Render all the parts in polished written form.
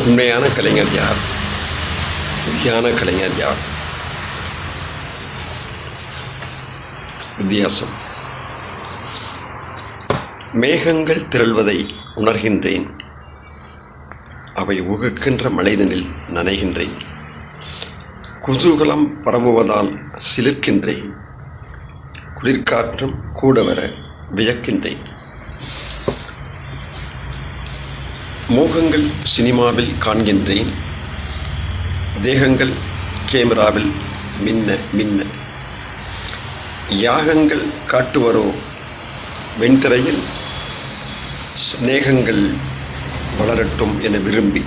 உண்மையான கலைஞர் யார்? பொய்யான கலைஞர் யார்? வித்தியாசம். மேகங்கள் திரள்வதை உணர்கின்றேன். அவை உகுக்கின்ற மழைதனில் நனைகின்றேன். குதூகலம் பரவுவதால் சிலிர்க்கின்றேன். குளிர்காற்றும் கூட வர வியக்கின்றேன். மோகங்கள் சினிமாவில் காண்கின்றேன். தேகங்கள் கேமராவில் மின்ன மின்ன. யாகங்கள் காட்டுவரோ வெண்திரையில் ஸ்நேகங்கள் வளரட்டும் என விரும்பி.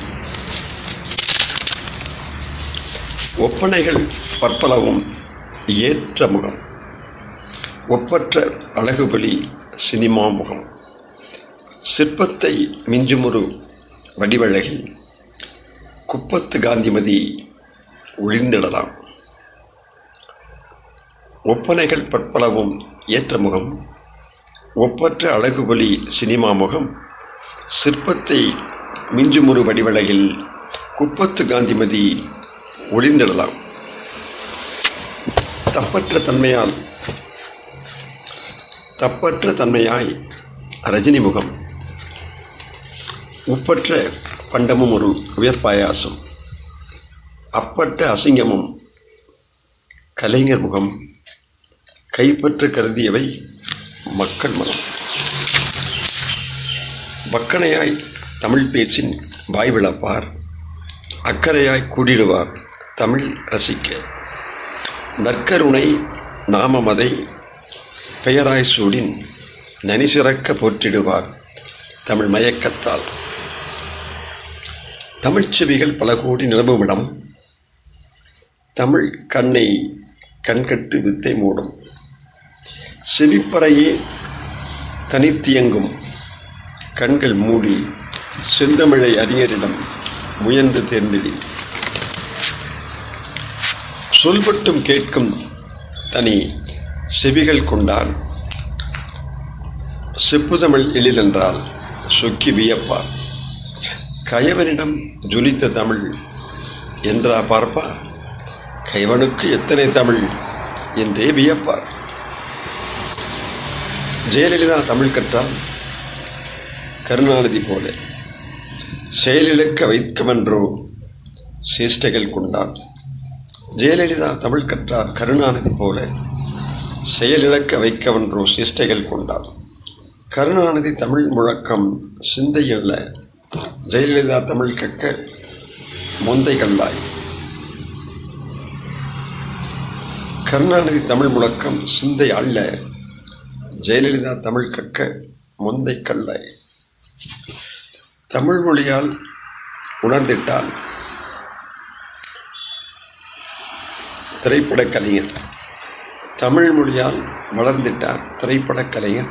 ஒப்பனைகள் பற்பலவும் ஏற்ற முகம். ஒப்பற்ற அழகுபலி சினிமா முகம். சிற்பத்தை மிஞ்சுமொரு வடிவழகில் குப்பத்து காந்திமதி ஒழிந்திடலாம். ஒப்பனைகள் பற்பலவும் ஏற்ற முகம். ஒப்பற்ற அழகுபலி சினிமா முகம். சிற்பத்தை மிஞ்சுமொரு வடிவழகில் குப்பத்து காந்திமதி ஒழிந்திடலாம். தப்பற்ற தன்மையாய் ரஜினி முகம். உப்பற்ற பண்டமும் ஒரு உயர்பாயாசம். அப்பற்ற அசிங்கமும் கலைஞர் முகம். கைப்பற்ற கருதியவை மக்கள் மனம். வக்கணையாய் தமிழ் பேச்சின் வாய் விளப்பார். அக்கறையாய் கூடிடுவார் தமிழ் ரசிக்க. நற்கருணை நாமமதை பெயராய் சூடின் நனிசிறக்க போற்றிடுவார் தமிழ் மயக்கத்தால். தமிழ்ச்செவிகள் பல கோடி நிரம்புமிடம். தமிழ் கண்ணை கண்கட்டு வித்தை மூடும். செவிப்பறையே தனித்தியங்கும் கண்கள் மூடி செந்தமிழை அறிஞரிடம் முயன்று தேர்ந்தெடி. சொல்பட்டும் கேட்கும் தனி செவிகள் கொண்டான். செப்புதமிழ் எழிலென்றால் சொக்கி வியப்பார். கயவனிடம் ஜொலித்த தமிழ் என்றா பார்ப்பார். கைவனுக்கு எத்தனை தமிழ் என்றே வியப்பார். ஜெயலலிதா தமிழ் கற்றால் கருணாநிதி போல செயலிழக்க வைக்கமென்றோ சேஷ்டைகள் கொண்டான். ஜெயலலிதா தமிழ் கற்றார் கருணாநிதி போல செயலிழக்க வைக்கவென்றோ சேஷ்டைகள் கொண்டார். கருணாநிதி தமிழ் முழக்கம் சிந்தையல்ல. ஜெயலலிதா தமிழ் கற்க மொந்தை கல்லாய். கருணாநிதி தமிழ் முழக்கம் சிந்தை அல்ல. ஜெயலலிதா தமிழ் கற்க மொந்தை கல்லாய். தமிழ் மொழியால் உணர்ந்திட்டால் திரைப்பட கலைஞர். தமிழ் மொழியால் வளர்ந்திட்டார் திரைப்பட கலைஞர்.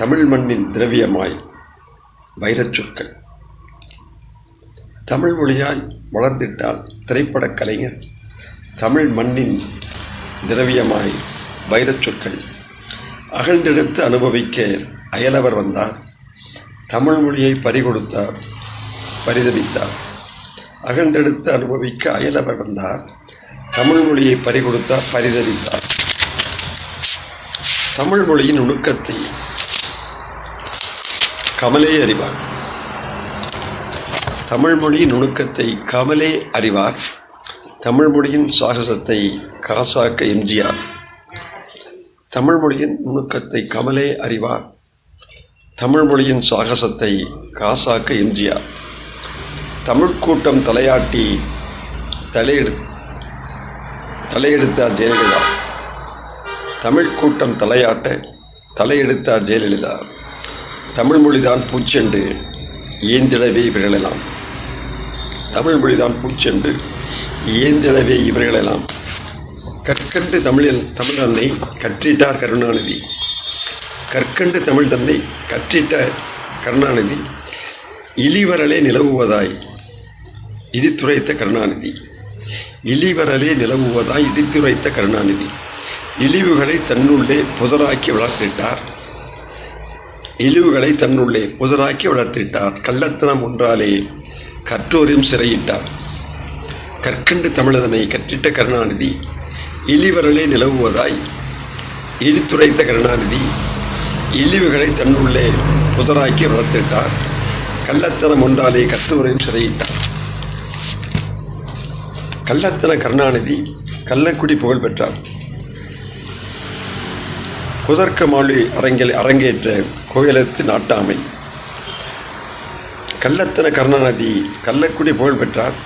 தமிழ் மண்ணின் திரவியமாய் வைரச் சொற்கள். தமிழ் மொழியால் வளர்ந்திட்டால் திரைப்பட கலைஞர். தமிழ் மண்ணின் திரவியமாய் வைரச் சொற்கள். அகழ்ந்தெடுத்து அனுபவிக்க அயலவர் வந்தார். தமிழ் மொழியை பறிகொடுத்தார் பரிதவித்தார். அகழ்ந்தெடுத்து அனுபவிக்க அயலவர் வந்தார். தமிழ் மொழியை பறிகொடுத்தார் பரிதவித்தார். தமிழ் மொழியின் நுணுக்கத்தை கமலே அறிவார். தமிழ் மொழியின் நுணுக்கத்தை கமலே அறிவார். தமிழ் மொழியின் சாகசத்தை காசாக்க எம்ஜிஆர். தமிழ் மொழியின் நுணுக்கத்தை கமலே அறிவார். தமிழ் மொழியின் சாகசத்தை காசாக்க எம்ஜிஆர். தமிழ் கூட்டம் தலையாட்டி தலையெடுத்தார் ஜெயலலிதா. தமிழ் கூட்டம் தலையாட்ட தலையெடுத்தார் ஜெயலலிதா. தமிழ் மொழிதான் பூச்செண்டு ஏந்திடவே இவர்களெல்லாம். தமிழ் மொழிதான் பூச்செண்டு ஏந்திடவே இவர்களெல்லாம். கற்கண்டு தமிழ் தன்னை கற்றிட்டார் கருணாநிதி. கற்கண்டு தமிழ் தன்னை கற்றிட்ட கருணாநிதி. இழிவரலே நிலவுவதாய் இடித்துரைத்த கருணாநிதி. இழிவரலே நிலவுவதாய் இடித்துரைத்த கருணாநிதி. இழிவுகளை தன்னுள்ளே புதராக்கி வளர்த்திட்டார். இழிவுகளை தன்னுள்ளே புதராக்கி வளர்த்திட்டார். கள்ளத்தனம் ஒன்றாலே கற்றோரையும் சிறையிட்டார். கற்கண்டு தமிழதனை கற்றிட்ட கருணாநிதி இழிவரலே நிலவுவதாய் இழித்துரைத்த கருணாநிதி இழிவுகளை தன்னுள்ளே புதராக்கி வளர்த்திட்டார். கள்ளத்தனம் ஒன்றாலே கற்றோரையும் சிறையிட்டார். கள்ளத்தன கருணாநிதி கள்ளக்குடி புகழ் பெற்றார். குதர்க்க மாளி அரங்கேற்ற கோயிலத்து நாட்டாமை. கள்ளத்தன கருணாநிதி கள்ளக்குடி புகழ் பெற்றார்.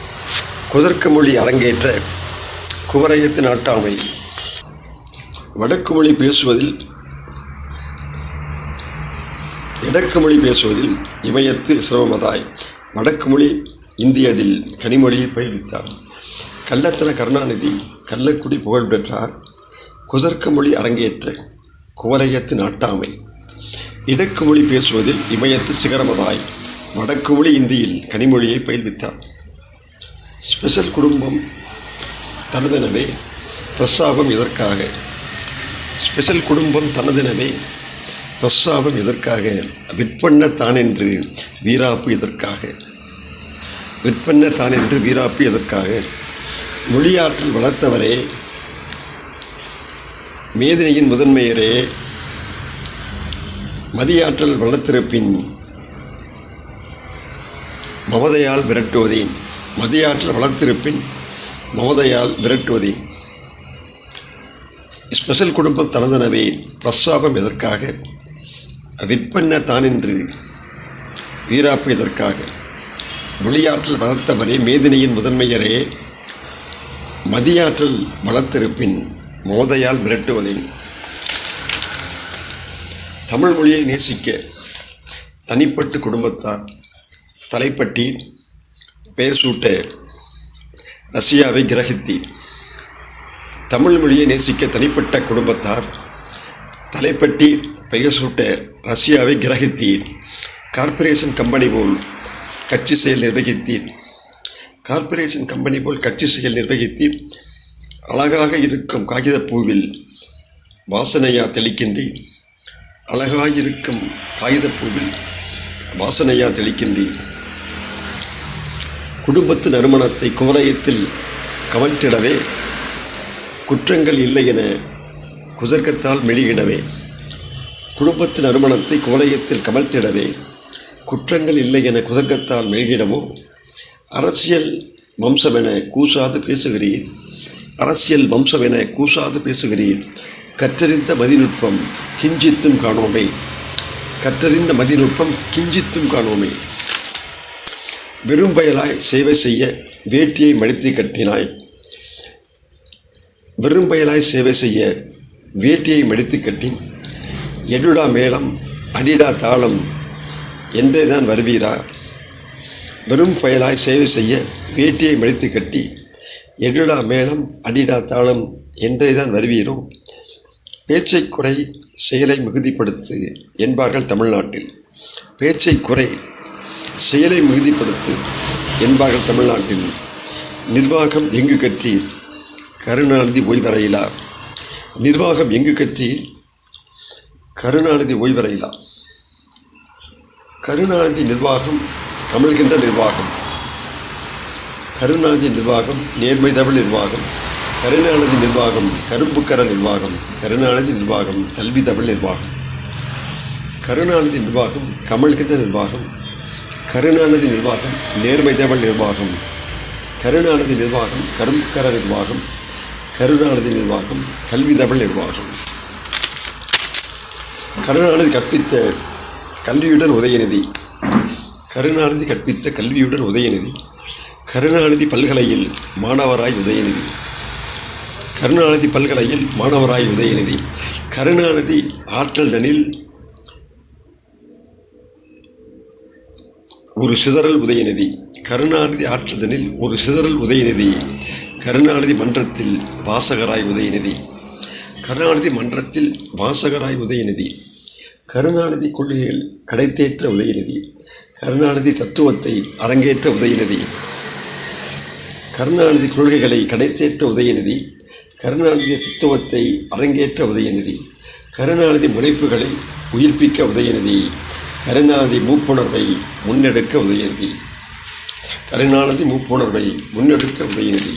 குதர்க்க மொழி அரங்கேற்ற குவரையத்து நாட்டாமை. வடக்கு மொழி பேசுவதில் இமயத்து சிரமமதாய் வடக்கு மொழி இந்தியதில் கனிமொழியை பயிர்வித்தார். கள்ளத்தன கருணாநிதி கள்ளக்குடி புகழ் பெற்றார். குதர்க்க மொழி அரங்கேற்ற குவரையத்து நாட்டாமை. இடக்கு மொழி பேசுவதில் இமயத்து சிகரமதாய் வடக்கு மொழி இந்தியில் கனிமொழியை பயிர்வித்தார். ஸ்பெஷல் குடும்பம் தனதெனவே பிரஸ்தாபம் எதற்காக? ஸ்பெஷல் குடும்பம் தனதெனவே பிரஸ்தாபம் எதற்காக? விற்பன்ன தானென்று வீராப்பு எதற்காக? விற்பன்ன தானென்று வீராப்பு எதற்காக? மொழியாற்றல் வளர்த்தவரே, மேதினியின் முதன்மையரே, மதியாற்றல் வளர்த்திருப்பின் மமதையால் விரட்டுவதேன். மதியாற்றல் வளர்த்திருப்பின் மமதையால் விரட்டுவதேன். ஸ்பெஷல் குடும்பம் தனதெனவே பிரஸ்தாபம் எதற்காக? விற்பன்ன தானென்று வீராப்பு எதற்காக? மொழியாற்றல் வளர்த்தவரே, மேதினியின் முதன்மையரே, மதியாற்றல் வளர்த்திருப்பின் மோதையால் விரட்டுவதேன். தமிழ் மொழியை நேசிக்க தனிப்பட்டு குடும்பத்தார் தலைப்பட்டீர். பெயர் சூட்ட ரஷ்யாவை கிரகித்தீர். தமிழ் மொழியை நேசிக்க தனிப்பட்ட குடும்பத்தார் தலைப்பட்டீர். பெயர் சூட்ட ரஷ்யாவை கிரகித்தீர். கார்ப்பரேஷன் கம்பெனி போல் கட்சி செயல் நிர்வகித்தீர். கார்ப்பரேஷன் கம்பெனி போல் கட்சி செயல் நிர்வகித்தீர். அழகாக இருக்கும் காகிதப்பூவில் வாசனையா தெளிக்கின்றீர். அழகாக இருக்கும் காகிதப்பூவில் வாசனையா தெளிக்கின்றீர். குடும்பத்து நறுமணத்தை குவலயத்தில் கமழ்த்திடவே குற்றங்கள் இல்லை என குதர்க்கத்தால் மெழுகிடவே. குடும்பத்து நறுமணத்தை குவலயத்தில் கமழ்த்திடவே குற்றங்கள் இல்லை என குதர்க்கத்தால் மெழுகிடவோ அரசியல் வம்சமென கூசாது பேசுகிறீர். அரசியல் வம்சமென கூசாது பேசுகிறீர். கற்றறிந்த மதிநுட்பம் கிஞ்சித்தும் காணோமே. கற்றறிந்த மதிநுட்பம் கிஞ்சித்தும் காணோமே. வெறும்பயலாய் சேவை செய்ய வேட்டியை மடித்து கட்டினாய். வெறும்பயலாய் சேவை செய்ய வேட்டியை மடித்து கட்டி எடுடா மேளம் அடிடா தாளம் என்றேதான் வருவீரா? வெறும் பயலாய் சேவை செய்ய வேட்டியை மடித்து கட்டி எடுடா மேளம் அடிடா தாளம் என்றேதான் வருவீரோ? பேச்சை குறை செயலை மிகுதிப்படுத்து என்பார்கள் தமிழ்நாட்டில். பேச்சை குறை செயலை மிகுதிப்படுத்து என்பார்கள் தமிழ்நாட்டில். நிர்வாகம் எங்கு கற்றி கருணாநிதி ஓய்வறையிலா? நிர்வாகம் எங்கு கற்றி கருணாநிதி ஓய்வறையிலா? கருணாநிதி நிர்வாகம் கமழ்கின்ற நிர்வாகம். கருணாநிதி நிர்வாகம் நேர்மை தமிழ் நிர்வாகம். கருணாநிதி நிர்வாகம் கரும்புக்கர நிர்வாகம். கருணாநிதி நிர்வாகம் கல்வி தமிழ் நிர்வாகம். கருணாநிதி நிர்வாகம் கமழ்கின்ற நிர்வாகம். கருணாநிதி நிர்வாகம் நேர்மை தமிழ் நிர்வாகம். கருணாநிதி நிர்வாகம் கரும்புக்கர நிர்வாகம். கருணாநிதி நிர்வாகம் கல்வி தமிழ் நிர்வாகம். கருணாநிதி கற்பித்த கல்வியுடன் உதயநிதி. கருணாநிதி கற்பித்த கல்வியுடன் உதயநிதி. கருணாநிதி பல்கலையில் மாணவராய் உதயநிதி. கருணாநிதி பல்கலையில் மாணவராய் உதயநிதி. கருணாநிதி ஆற்றல் தனில் ஒரு சிதறல் உதயநிதி. கருணாநிதி ஆற்றல் தனில் ஒரு சிதறல் உதயநிதி. கருணாநிதி மன்றத்தில் வாசகராய் உதயநிதி. கருணாநிதி மன்றத்தில் வாசகராய் உதயநிதி. கருணாநிதி கொள்கைகள் கடைத்தேற்ற உதயநிதி. கருணாநிதி தத்துவத்தை அரங்கேற்ற உதயநிதி. கருணாநிதி கொள்கைகளை கடைத்தேற்ற உதயநிதி. கருணாநிதி தத்துவத்தை அரங்கேற்ற உதயநிதி. கருணாநிதி முனைப்புகளை உயிர்ப்பிக்க உதயநிதி. கருணாநிதி மூப்புணர்வை முன்னெடுக்க உதயநிதி. கருணாநிதி மூப்புணர்வை முன்னெடுக்க உதயநிதி.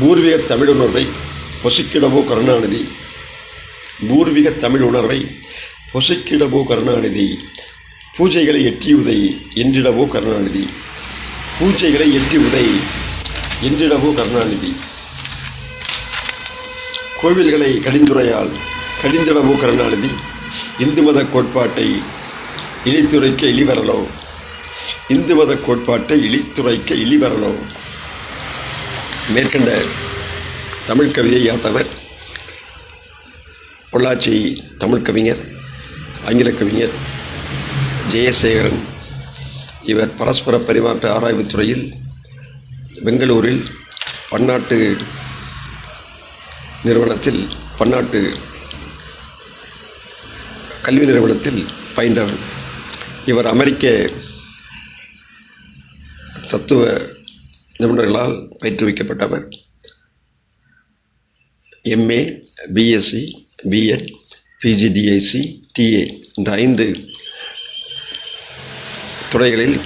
பூர்வீக தமிழுணர்வை பொசுக்கிடவோ கருணாநிதி. பூர்வீக தமிழ் உணர்வை பொசுக்கிடவோ கருணாநிதி. பூஜைகளை எட்டி உதை என்றிடவோ கருணாநிதி. பூஜைகளை எட்டி உதை என்றிடவோ கருணாநிதி. கோவில்களை கடிந்துரையால் கடிந்திடவோ கருணாநிதி. இந்து மத கோட்பாட்டை இழித்துரைக்க இழிவரலோ. இந்து மத கோட்பாட்டை இழித்துரைக்க இழிவரலோ. மேற்கண்ட தமிழ் கவிதை யாத்தவர் பொள்ளாச்சி தமிழ் கவிஞர், ஆங்கில கவிஞர் ஜெயசேகரன். இவர் பரஸ்பர பரிமாற்ற ஆராய்வுத் துறையில் பெங்களூரில் பன்னாட்டு நிறுவனத்தில் பன்னாட்டு கல்வி நிறுவனத்தில் பயின்றவர். இவர் அமெரிக்க தத்துவ நிபுணர்களால் பயிற்றுவிக்கப்பட்டவர். MA, BSc, BEd, PGDIC, TA என்ற 5 துறைகளில்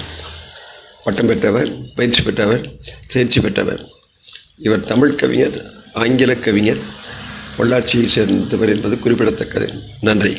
பட்டம் பெற்றவர், பயிற்சி பெற்றவர், தேர்ச்சி பெற்றவர். இவர் தமிழ் கவிஞர், ஆங்கில கவிஞர், பொள்ளாச்சியை சேர்ந்தவர் என்பது குறிப்பிடத்தக்கது. நன்றி.